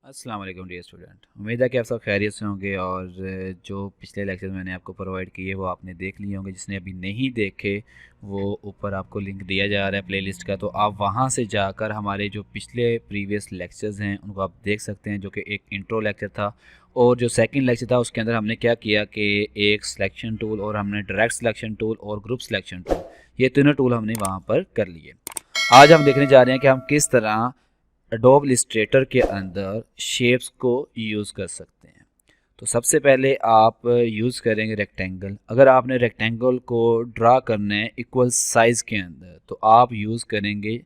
अस्सलाम वालेकुम dear student. उम्मीद है कि आप सब खैरियत से होंगे और जो पिछले लेक्चर मैंने आपको प्रोवाइड किए वो आपने देख लिए होंगे। जिसने अभी नहीं देखे वो ऊपर आपको लिंक दिया जा रहा है प्लेलिस्ट का, तो आप वहां से जाकर हमारे जो पिछले प्रीवियस लेक्चर्स हैं उनको आप देख सकते हैं, जो कि एक इंट्रो लेक्चर था और जो सेकंड लेक्चर था उसके अंदर हमने क्या किया कि एक सिलेक्शन टूल और हमने डायरेक्ट सिलेक्शन टूल और ग्रुप सिलेक्शन टूल, ये तीनों टूल हमने वहाँ पर कर लिए। आज हम देखने जा रहे हैं कि हम किस तरह एडोब इलस्ट्रेटर के अंदर शेप्स को यूज़ कर सकते हैं। तो सबसे पहले आप यूज़ करेंगे रेक्टेंगल। अगर आपने रेक्टेंगल को ड्रा करना है इक्वल साइज़ के अंदर तो आप यूज़ करेंगे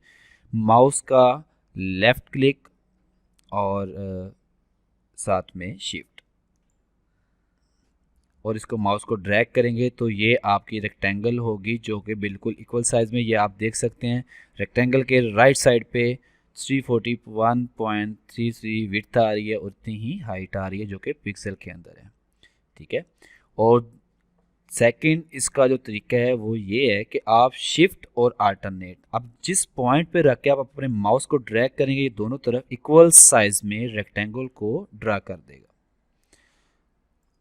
माउस का लेफ़्ट क्लिक और साथ में शिफ्ट, और इसको माउस को ड्रैग करेंगे तो ये आपकी रेक्टेंगल होगी जो कि बिल्कुल इक्वल साइज़ में, ये आप देख सकते हैं। रेक्टेंगल के राइट साइड पे 341.33 विड्थ आ रही है, उतनी ही हाइट आ रही है जो कि पिक्सल के अंदर है, ठीक है। और सेकंड इसका जो तरीका है वो ये है कि आप शिफ्ट और अल्टरनेट, अब जिस पॉइंट पे रख के आप अपने माउस को ड्रैग करेंगे ये दोनों तरफ इक्वल साइज में रेक्टेंगल को ड्रा कर देगा,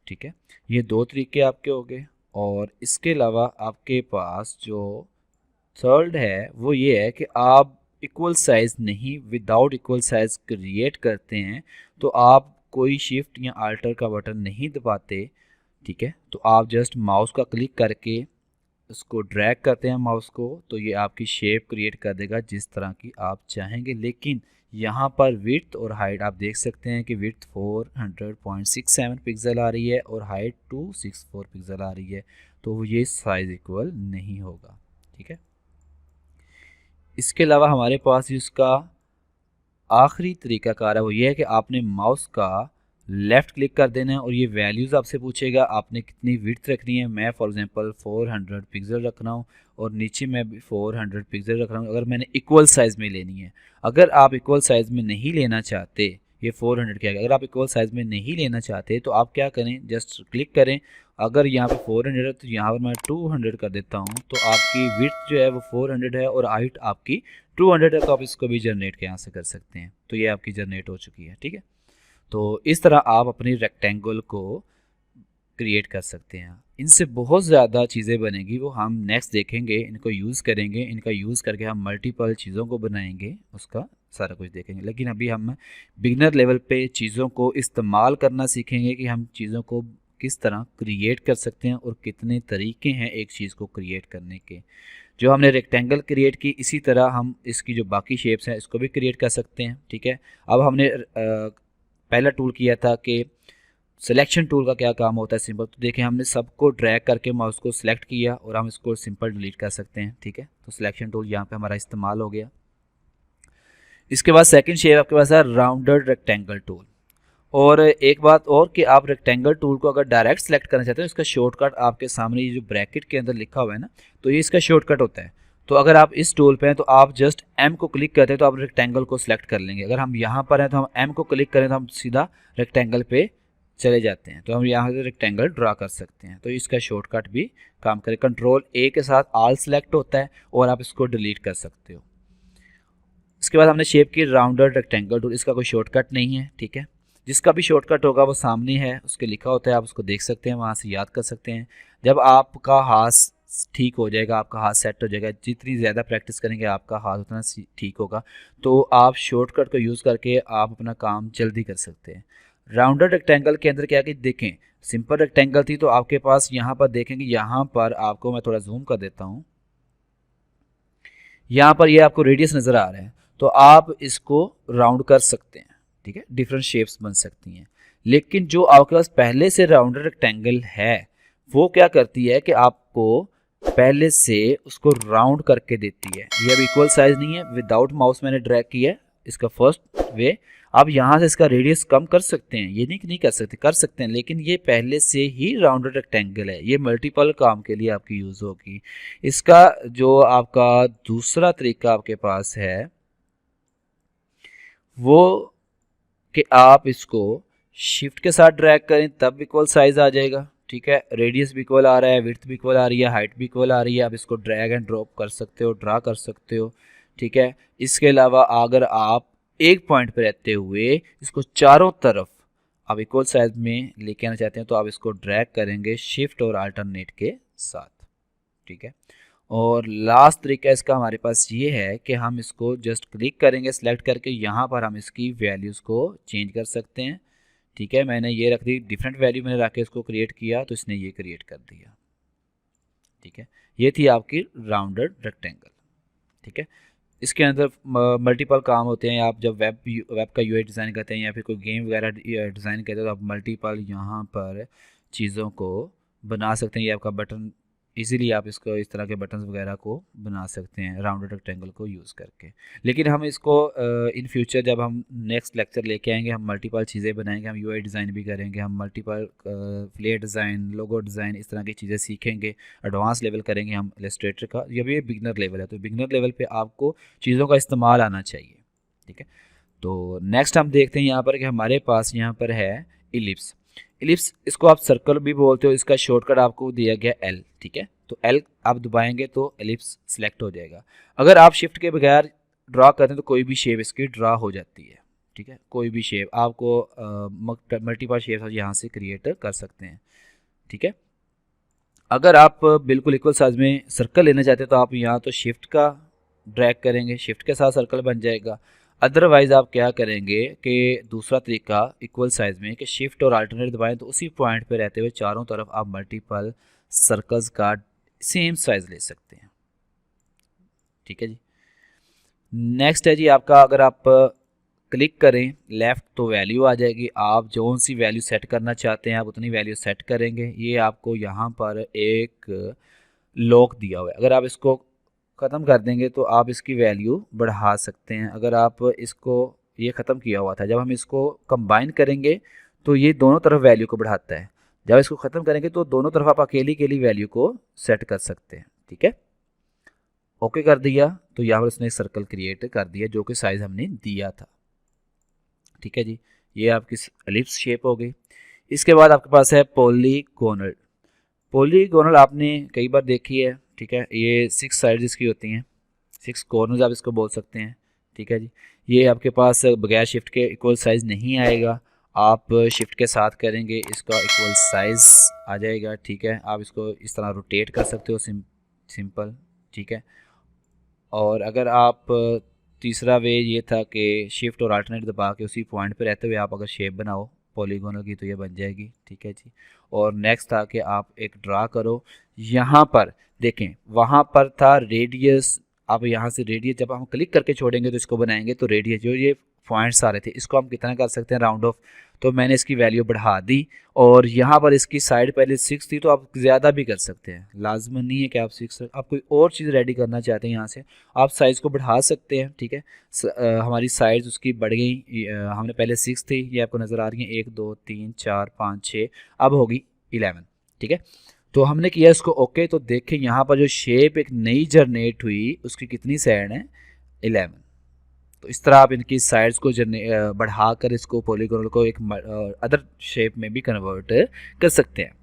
ठीक है। ये दो तरीके आपके हो गए। और इसके अलावा आपके पास जो थर्ड है वो ये है कि आप इक्वल साइज नहीं, विदाउट इक्वल साइज क्रिएट करते हैं तो आप कोई शिफ्ट या अल्टर का बटन नहीं दबाते, ठीक है। तो आप जस्ट माउस का क्लिक करके उसको ड्रैग करते हैं माउस को, तो ये आपकी शेप क्रिएट कर देगा जिस तरह की आप चाहेंगे। लेकिन यहाँ पर विड्थ और हाइट आप देख सकते हैं कि विड्थ 400.67 पिक्सल आ रही है और हाइट 264 पिक्सल आ रही है, तो ये साइज इक्वल नहीं होगा, ठीक है। इसके अलावा हमारे पास इसका आखिरी तरीकाकार है वो ये है कि आपने माउस का लेफ़्ट क्लिक कर देना है और ये वैल्यूज़ आपसे पूछेगा आपने कितनी विड्थ रखनी है। मैं फॉर एग्जांपल 400 पिक्सल रख रहा हूँ और नीचे मैं भी 400 पिक्सल रख रहा हूँ अगर मैंने इक्वल साइज़ में लेनी है। अगर आप इक्वल साइज़ में नहीं लेना चाहते, ये 400 क्या है, अगर आप इक्वल साइज़ में नहीं लेना चाहते तो आप क्या करें, जस्ट क्लिक करें। अगर यहाँ पे 400 है तो यहाँ पर मैं 200 कर देता हूँ, तो आपकी विड्थ जो है वो 400 है और हाइट आपकी 200 है, तो आप इसको भी जनरेट के यहाँ से कर सकते हैं। तो ये आपकी जनरेट हो चुकी है, ठीक है। तो इस तरह आप अपनी रेक्टेंगल को क्रिएट कर सकते हैं। इनसे बहुत ज़्यादा चीज़ें बनेगी, वो हम नेक्स्ट देखेंगे, इनको यूज़ करेंगे, इनका यूज़ करके हम मल्टीपल चीज़ों को बनाएंगे, उसका सारा कुछ देखेंगे। लेकिन अभी हम बिगनर लेवल पे चीज़ों को इस्तेमाल करना सीखेंगे कि हम चीज़ों को किस तरह क्रिएट कर सकते हैं और कितने तरीके हैं एक चीज़ को क्रिएट करने के। जो हमने रेक्टेंगल क्रिएट की इसी तरह हम इसकी जो बाकी शेप्स हैं इसको भी क्रिएट कर सकते हैं, ठीक है। अब हमने पहला टूल किया था कि सिलेक्शन टूल का क्या काम होता है, सिंपल। तो देखें हमने सबको ड्रैग करके माउस को सिलेक्ट किया और हम इसको सिंपल डिलीट कर सकते हैं, ठीक है। तो सिलेक्शन टूल यहाँ पे हमारा इस्तेमाल हो गया। इसके बाद सेकंड शेप आपके पास है राउंडेड रेक्टेंगल टूल। और एक बात और कि आप रेक्टेंगल टूल को अगर डायरेक्ट सेलेक्ट करना चाहते हो, इसका शॉर्टकट आपके सामने ये जो ब्रैकेट के अंदर लिखा हुआ है ना, तो ये इसका शॉर्टकट होता है। तो अगर आप इस टूल पे हैं तो आप जस्ट एम को क्लिक करते हैं तो आप रेक्टेंगल को सिलेक्ट कर लेंगे। अगर हम यहाँ पर हैं तो हम एम को क्लिक करें तो हम सीधा रेक्टेंगल पे चले जाते हैं, तो हम यहाँ से रेक्टेंगल ड्रा कर सकते हैं। तो इसका शॉर्टकट भी काम करे, कंट्रोल ए के साथ ऑल सेलेक्ट होता है और आप इसको डिलीट कर सकते हो। इसके बाद हमने शेप की राउंडेड रेक्टेंगल टूल, इसका कोई शॉर्टकट नहीं है, ठीक है। जिसका भी शॉर्टकट होगा वो सामने है, उसके लिखा होता है, आप उसको देख सकते हैं, वहाँ से याद कर सकते हैं। जब आपका हाथ ठीक हो जाएगा, आपका हाथ सेट हो जाएगा, जितनी ज़्यादा प्रैक्टिस करेंगे आपका हाथ उतना ठीक होगा, तो आप शॉर्टकट को यूज़ करके आप अपना काम जल्दी कर सकते हैं। राउंडेड रेक्टेंगल के अंदर क्या कि देखें सिंपल रेक्टेंगल थी तो आपके पास यहाँ पर देखेंगे, यहाँ पर आपको मैं थोड़ा जूम कर देता हूँ, यहाँ पर ये आपको रेडियस नज़र आ रहा है, तो आप इसको राउंड कर सकते हैं, ठीक है। डिफरेंट शेप्स बन सकती हैं। लेकिन जो आपके पास पहले से राउंडेड रेक्टेंगल है वो क्या करती है कि आपको पहले से उसको राउंड करके देती है। ये अब इक्वल साइज नहीं है, विदाउट माउस मैंने ड्रैग किया है, इसका फर्स्ट वे। आप यहाँ से इसका रेडियस कम कर सकते हैं, ये नहीं कि नहीं कर सकते, कर सकते हैं, लेकिन ये पहले से ही राउंडेड रेक्टेंगल है, ये मल्टीपल काम के लिए आपकी यूज़ होगी। इसका जो आपका दूसरा तरीका आपके पास है वो कि आप इसको शिफ्ट के साथ ड्रैग करें तब इक्वल साइज आ जाएगा, ठीक है। रेडियस भी इक्वल आ रहा है, विड्थ भी इक्वल आ रही है, हाइट भी इक्वल आ रही है। आप इसको ड्रैग एंड ड्रॉप कर सकते हो, ड्रा कर सकते हो, ठीक है। इसके अलावा अगर आप एक पॉइंट पे रहते हुए इसको चारों तरफ आप इक्वल साइज में लेके आना चाहते हैं तो आप इसको ड्रैग करेंगे शिफ्ट और अल्टरनेट के साथ, ठीक है। और लास्ट तरीका इसका हमारे पास ये है कि हम इसको जस्ट क्लिक करेंगे सेलेक्ट करके, यहाँ पर हम इसकी वैल्यूज़ को चेंज कर सकते हैं, ठीक है। मैंने ये रख दी, डिफरेंट वैल्यू मैंने रख के इसको क्रिएट किया तो इसने ये क्रिएट कर दिया, ठीक है। ये थी आपकी राउंडेड रेक्टेंगल, ठीक है। इसके अंदर मल्टीपल काम होते हैं। आप जब वेब का यूआई डिज़ाइन करते हैं या फिर कोई गेम वगैरह डिज़ाइन करते हैं तो आप मल्टीपल यहाँ पर चीज़ों को बना सकते हैं। ये आपका बटन, इजीली आप इसको इस तरह के बटन्स वगैरह को बना सकते हैं राउंडेड रेक्टेंगल को यूज़ करके। लेकिन हम इसको इन फ्यूचर जब हम नेक्स्ट लेक्चर लेके आएंगे हम मल्टीपल चीज़ें बनाएंगे, हम यूआई डिज़ाइन भी करेंगे, हम multiple flyer design, logo design, इस तरह की चीज़ें सीखेंगे। एडवांस लेवल करेंगे हम इलस्ट्रेटर का, ये भी बिगनर लेवल है तो बिगनर लेवल पे आपको चीज़ों का इस्तेमाल आना चाहिए, ठीक है। तो नेक्स्ट हम देखते हैं यहाँ पर कि हमारे पास यहाँ पर है इलिप्स। इलिप्स इसको आप सर्कल भी बोलते हो, इसका शॉर्टकट आपको दिया गया एल, ठीक है। तो एल आप दबाएंगे तो एलिप्स सिलेक्ट हो जाएगा। अगर आप शिफ्ट के बगैर ड्रा करते हैं तो कोई भी शेप इसकी ड्रा हो जाती है, ठीक है। कोई भी शेप आपको मल्टीपल शेप यहाँ से क्रिएट कर सकते हैं, ठीक है। अगर आप बिल्कुल इक्वल साइज में सर्कल लेना चाहते हैं तो आप यहाँ तो शिफ्ट का ड्रैग करेंगे, शिफ्ट के साथ सर्कल बन जाएगा। अदरवाइज़ आप क्या करेंगे कि दूसरा तरीका इक्वल साइज में कि शिफ्ट और अल्टरनेट दबाएं तो उसी पॉइंट पे रहते हुए चारों तरफ आप मल्टीपल सर्कल्स का सेम साइज ले सकते हैं, ठीक है जी। नेक्स्ट है जी आपका, अगर आप क्लिक करें लेफ़्ट तो वैल्यू आ जाएगी। आप जो सी वैल्यू सेट करना चाहते हैं आप उतनी वैल्यू सेट करेंगे। ये आपको यहाँ पर एक लॉक दिया हुआ है, अगर आप इसको ख़त्म कर देंगे तो आप इसकी वैल्यू बढ़ा सकते हैं। अगर आप इसको, ये ख़त्म किया हुआ था, जब हम इसको कंबाइन करेंगे तो ये दोनों तरफ वैल्यू को बढ़ाता है। जब इसको ख़त्म करेंगे तो दोनों तरफ आप अकेली अकेली वैल्यू को सेट कर सकते हैं, ठीक है। ओके कर दिया तो यहाँ पर इसने एक सर्कल क्रिएट कर दिया जो कि साइज़ हमने दिया था, ठीक है जी। ये आपकी एलिप्स शेप हो गई। इसके बाद आपके पास है पॉलीगोनल। पॉलीगोनल आपने कई बार देखी है, ठीक है। ये 6 साइड्स इसकी होती हैं, 6 कॉर्नर्स आप इसको बोल सकते हैं, ठीक है जी। ये आपके पास बगैर शिफ्ट के इक्वल साइज़ नहीं आएगा, आप शिफ्ट के साथ करेंगे इसका इक्वल साइज़ आ जाएगा, ठीक है। आप इसको इस तरह रोटेट कर सकते हो सिंपल, ठीक है। और अगर आप तीसरा वे ये था कि शिफ्ट और अल्टरनेट दबा के उसी पॉइंट पे रहते हुए आप अगर शेप बनाओ पॉलीगोनल की तो ये बन जाएगी, ठीक है जी। और नेक्स्ट था कि आप एक ड्रा करो, यहाँ पर देखें वहाँ पर था रेडियस, आप यहाँ से रेडियस जब हम क्लिक करके छोड़ेंगे तो इसको बनाएंगे तो रेडियस जो ये पॉइंट्स आ रहे थे इसको हम कितना कर सकते हैं राउंड ऑफ, तो मैंने इसकी वैल्यू बढ़ा दी। और यहाँ पर इसकी साइड पहले 6 थी तो आप ज़्यादा भी कर सकते हैं, लाजमन नहीं है कि आप 6, आप कोई और चीज़ रेडी करना चाहते हैं यहाँ से आप साइज़ को बढ़ा सकते हैं, ठीक है। हमारी साइज़ उसकी बढ़ गई, हमने पहले 6 थी, ये आपको नज़र आ रही है 1 2 3 4 5 6, अब होगी 11, ठीक है। तो हमने किया इसको ओके। तो देखें यहाँ पर जो शेप एक नई जनरेट हुई उसकी कितनी साइड है 11। तो इस तरह आप इनकी साइड्स को बढ़ाकर इसको पॉलीगोनल को एक अदर शेप में भी कन्वर्ट कर सकते हैं।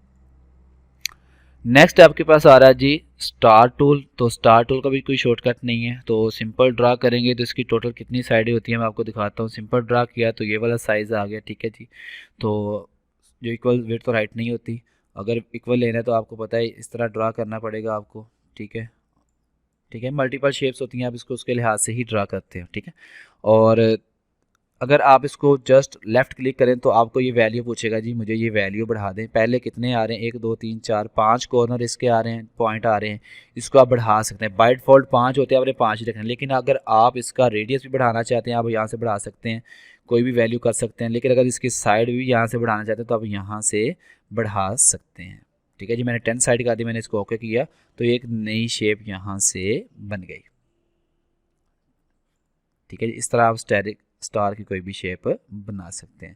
नेक्स्ट आपके पास आ रहा है जी स्टार टूल। तो स्टार टूल का भी कोई शॉर्टकट नहीं है, तो सिंपल ड्रा करेंगे तो इसकी टोटल कितनी साइडें होती हैं मैं आपको दिखाता हूँ। सिंपल ड्रा किया तो ये वाला साइज़ आ गया, ठीक है जी। तो जो इक्वल विड्थ और हाइट नहीं होती, अगर इक्वल लेना है तो आपको पता है इस तरह ड्रा करना पड़ेगा आपको, ठीक है, ठीक है। मल्टीपल शेप्स होती हैं, आप इसको उसके लिहाज से ही ड्रा करते हैं, ठीक है। और अगर आप इसको जस्ट लेफ़्ट क्लिक करें तो आपको ये वैल्यू पूछेगा जी मुझे ये वैल्यू बढ़ा दें। पहले कितने आ रहे हैं 1 2 3 4 5 कॉर्नर इसके आ रहे हैं, पॉइंट आ रहे हैं, इसको आप बढ़ा सकते हैं। बाय डिफ़ॉल्ट 5 होते हैं, आपने 5 ही रखना है। लेकिन अगर आप इसका रेडियस भी बढ़ाना चाहते हैं आप यहाँ से बढ़ा सकते हैं, कोई भी वैल्यू कर सकते हैं। लेकिन अगर इसकी साइड भी यहाँ से बढ़ाना चाहते हैं तो आप यहाँ से बढ़ा सकते हैं, ठीक है जी। मैंने 10 साइड कर दी, मैंने इसको ओके किया तो एक नई शेप यहाँ से बन गई, ठीक है जी। इस तरह आप स्टार की कोई भी शेप बना सकते हैं।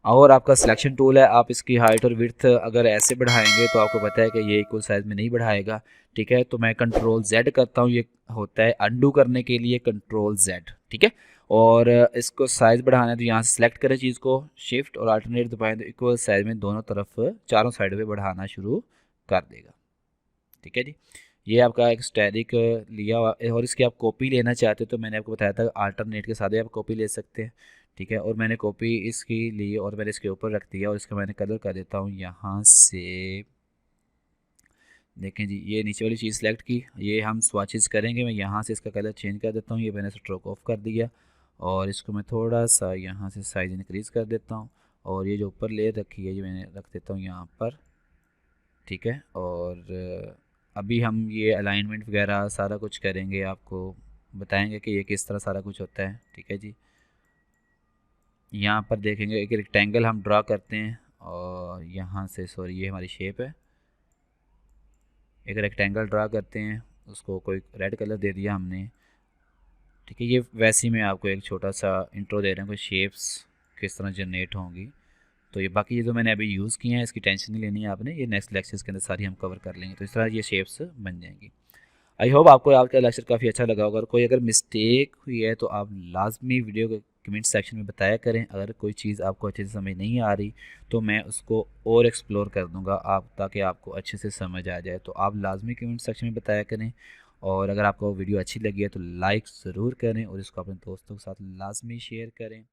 और आपका सिलेक्शन टूल है, आप इसकी हाइट और विड्थ अगर ऐसे बढ़ाएंगे तो आपको पता है कि ये इक्वल साइज में नहीं बढ़ाएगा, ठीक है। तो मैं कंट्रोल Z करता हूँ, ये होता है अंडू करने के लिए कंट्रोल Z, ठीक है। और इसको साइज़ बढ़ाना है तो यहाँ से सेलेक्ट करें चीज़ को, शिफ्ट और अल्टरनेट दबाएं तो इक्वल साइज में दोनों तरफ चारों साइड पे बढ़ाना शुरू कर देगा, ठीक है जी। ये आपका एक स्टैटिक लिया हुआ और इसकी आप कॉपी लेना चाहते हो तो मैंने आपको बताया था अल्टरनेट के साथ ही आप कॉपी ले सकते हैं। ठीक है, और मैंने कॉपी इसकी ली और मैंने इसके ऊपर रख दिया और इसका मैंने कलर कर देता हूँ यहाँ से। देखें जी, ये नीचे वाली चीज़ सेलेक्ट की, ये हम स्वाचेस करेंगे। मैं यहाँ से इसका कलर चेंज कर देता हूँ, ये मैंने स्ट्रोक ऑफ कर दिया और इसको मैं थोड़ा सा यहाँ से साइज़ इंक्रीज़ कर देता हूँ और ये जो ऊपर लेयर रखी है ये मैंने रख देता हूँ यहाँ पर। ठीक है, और अभी हम ये अलाइनमेंट वगैरह सारा कुछ करेंगे, आपको बताएंगे कि ये किस तरह सारा कुछ होता है। ठीक है जी, यहाँ पर देखेंगे एक रेक्टेंगल हम ड्रा करते हैं और यहाँ से, सॉरी ये हमारी शेप है, एक रेक्टेंगल ड्रा करते हैं, उसको कोई रेड कलर दे दिया हमने। ठीक है, ये वैसे ही मैं आपको एक छोटा सा इंट्रो दे रहा हूँ कि शेप्स किस तरह जनरेट होंगी। तो ये बाकी ये जो मैंने अभी यूज़ किए हैं इसकी टेंशन नहीं लेनी है आपने, ये नेक्स्ट लेक्चर्स के अंदर सारी हम कवर कर लेंगे। तो इस तरह ये शेप्स बन जाएंगी। आई होप आपको आज का लेक्चर काफ़ी अच्छा लगा होगा। और कोई अगर मिस्टेक हुई है तो आप लाजमी वीडियो के कमेंट सेक्शन में बताया करें। अगर कोई चीज़ आपको अच्छे से समझ नहीं आ रही तो मैं उसको और एक्सप्लोर कर दूंगा आप, ताकि आपको अच्छे से समझ आ जाए। तो आप लाजमी कमेंट सेक्शन में बताया करें। और अगर आपको वीडियो अच्छी लगी है तो लाइक ज़रूर करें और इसको अपने दोस्तों के साथ लाजमी शेयर करें।